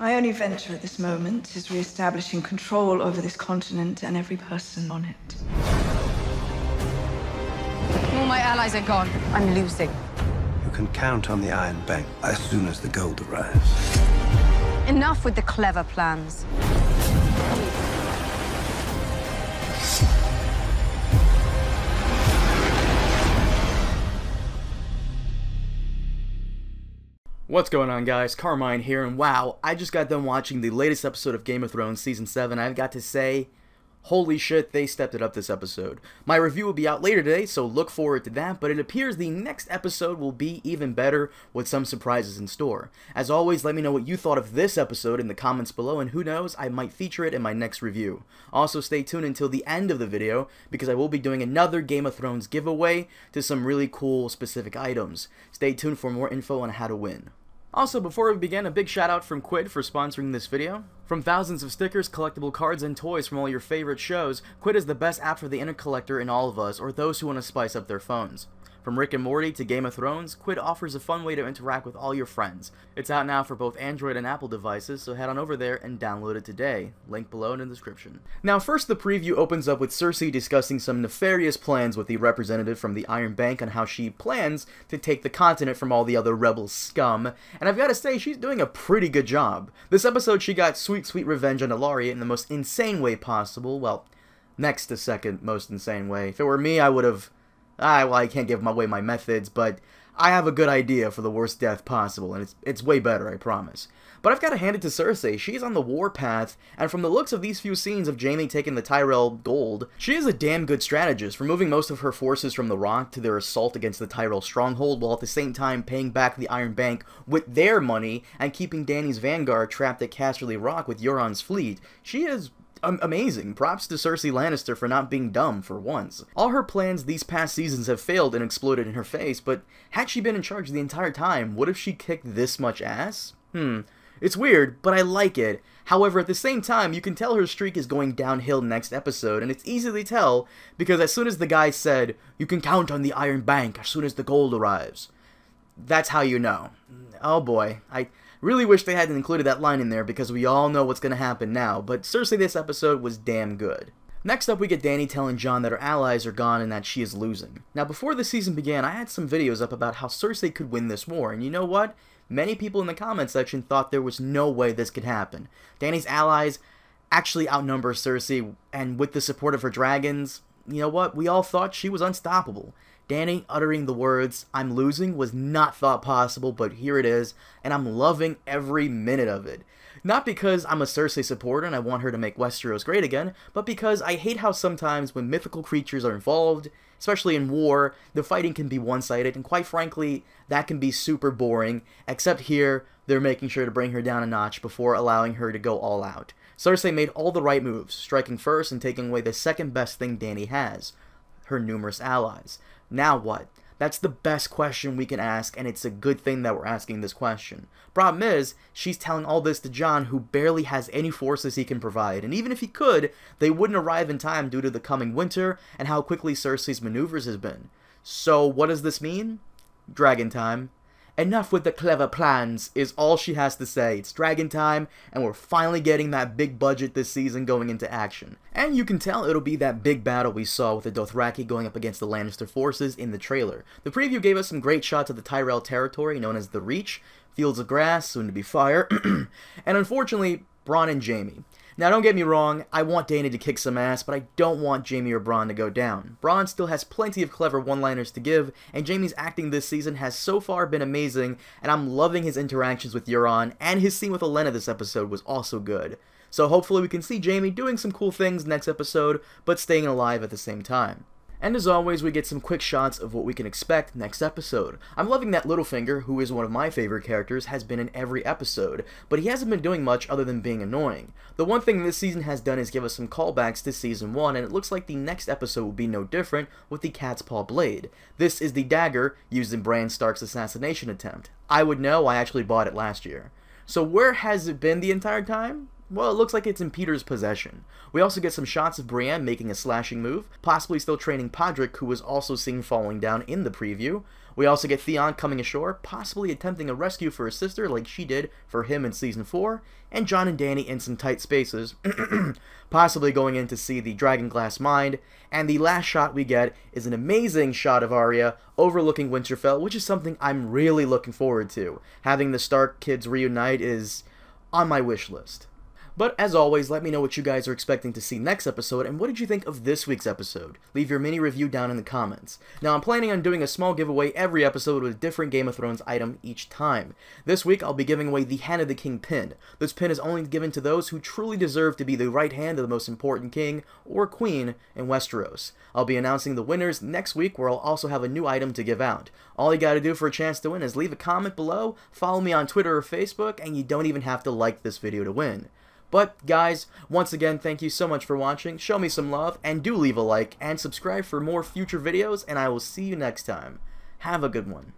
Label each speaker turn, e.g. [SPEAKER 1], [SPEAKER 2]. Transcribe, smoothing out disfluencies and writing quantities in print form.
[SPEAKER 1] My only venture at this moment is re-establishing control over this continent and every person on it.
[SPEAKER 2] All my allies are gone. I'm losing.
[SPEAKER 3] You can count on the Iron Bank as soon as the gold arrives.
[SPEAKER 2] Enough with the clever plans.
[SPEAKER 4] What's going on, guys? Carmine here, and wow, I just got done watching the latest episode of Game of Thrones Season 7. I've got to say, holy shit, they stepped it up this episode. My review will be out later today, so look forward to that, but it appears the next episode will be even better with some surprises in store. As always, let me know what you thought of this episode in the comments below, and who knows, I might feature it in my next review. Also, stay tuned until the end of the video, because I will be doing another Game of Thrones giveaway to some really cool specific items. Stay tuned for more info on how to win. Also, before we begin, a big shout out from Quid for sponsoring this video. From thousands of stickers, collectible cards, and toys from all your favorite shows, Quid is the best app for the internet collector in all of us, or those who want to spice up their phones. From Rick and Morty to Game of Thrones, Quid offers a fun way to interact with all your friends. It's out now for both Android and Apple devices, so head on over there and download it today. Link below in the description. Now first, the preview opens up with Cersei discussing some nefarious plans with the representative from the Iron Bank on how she plans to take the continent from all the other rebel scum, and I've got to say, she's doing a pretty good job. This episode, she got sweet revenge on Ellaria in the most insane way possible. Well, next to second most insane way. If it were me, I would have... well, I can't give away my methods, but I have a good idea for the worst death possible, and it's way better, I promise. But I've got to hand it to Cersei. She's on the warpath, and from the looks of these few scenes of Jaime taking the Tyrell gold, she is a damn good strategist, removing most of her forces from the Rock to their assault against the Tyrell stronghold, while at the same time paying back the Iron Bank with their money, and keeping Dany's vanguard trapped at Casterly Rock with Euron's fleet. She is... amazing. Props to Cersei Lannister for not being dumb for once. All her plans these past seasons have failed and exploded in her face, but had she been in charge the entire time, would have she kicked this much ass? It's weird, but I like it. However, at the same time, you can tell her streak is going downhill next episode, and it's easy to tell because as soon as the guy said, "You can count on the Iron Bank as soon as the gold arrives," that's how you know. Oh boy, I really wish they hadn't included that line in there because we all know what's going to happen now, but Cersei this episode was damn good. Next up, we get Dany telling Jon that her allies are gone and that she is losing. Now, before the season began, I had some videos up about how Cersei could win this war, and you know what? Many people in the comment section thought there was no way this could happen. Dany's allies actually outnumber Cersei, and with the support of her dragons, you know what? We all thought she was unstoppable. Dany uttering the words, "I'm losing," was not thought possible, but here it is, and I'm loving every minute of it. Not because I'm a Cersei supporter and I want her to make Westeros great again, but because I hate how sometimes when mythical creatures are involved, especially in war, the fighting can be one-sided, and quite frankly, that can be super boring, except here, they're making sure to bring her down a notch before allowing her to go all out. Cersei made all the right moves, striking first and taking away the second best thing Dany has, her numerous allies. Now what? That's the best question we can ask, and it's a good thing that we're asking this question. Problem is, she's telling all this to Jon, who barely has any forces he can provide, and even if he could, they wouldn't arrive in time due to the coming winter and how quickly Cersei's maneuvers has been. So what does this mean? Dragon time. Enough with the clever plans is all she has to say. It's dragon time, and we're finally getting that big budget this season going into action. And you can tell it'll be that big battle we saw with the Dothraki going up against the Lannister forces in the trailer. The preview gave us some great shots of the Tyrell territory known as the Reach, fields of grass, soon to be fire, and unfortunately, Bronn and Jaime. Now, don't get me wrong, I want Dany to kick some ass, but I don't want Jaime or Bronn to go down. Bronn still has plenty of clever one-liners to give, and Jaime's acting this season has so far been amazing, and I'm loving his interactions with Euron, and his scene with Olenna this episode was also good. So hopefully we can see Jaime doing some cool things next episode, but staying alive at the same time. And as always, we get some quick shots of what we can expect next episode. I'm loving that Littlefinger, who is one of my favorite characters, has been in every episode, but he hasn't been doing much other than being annoying. The one thing this season has done is give us some callbacks to Season 1, and it looks like the next episode will be no different with the Cat's Paw Blade. This is the dagger used in Bran Stark's assassination attempt. I would know, I actually bought it last year. So where has it been the entire time? well, it looks like it's in Peter's possession. We also get some shots of Brienne making a slashing move, possibly still training Podrick, who was also seen falling down in the preview. We also get Theon coming ashore, possibly attempting a rescue for his sister like she did for him in Season 4, and Jon and Dany in some tight spaces, possibly going in to see the Dragonglass Mine, and the last shot we get is an amazing shot of Arya overlooking Winterfell, which is something I'm really looking forward to. Having the Stark kids reunite is on my wish list. But as always, let me know what you guys are expecting to see next episode, and what did you think of this week's episode? Leave your mini review down in the comments. Now, I'm planning on doing a small giveaway every episode with a different Game of Thrones item each time. This week, I'll be giving away the Hand of the King pin. This pin is only given to those who truly deserve to be the right hand of the most important king or queen in Westeros. I'll be announcing the winners next week, where I'll also have a new item to give out. All you gotta do for a chance to win is leave a comment below, follow me on Twitter or Facebook, and you don't even have to like this video to win. But, guys, once again, thank you so much for watching, show me some love, and do leave a like, and subscribe for more future videos, and I will see you next time. Have a good one.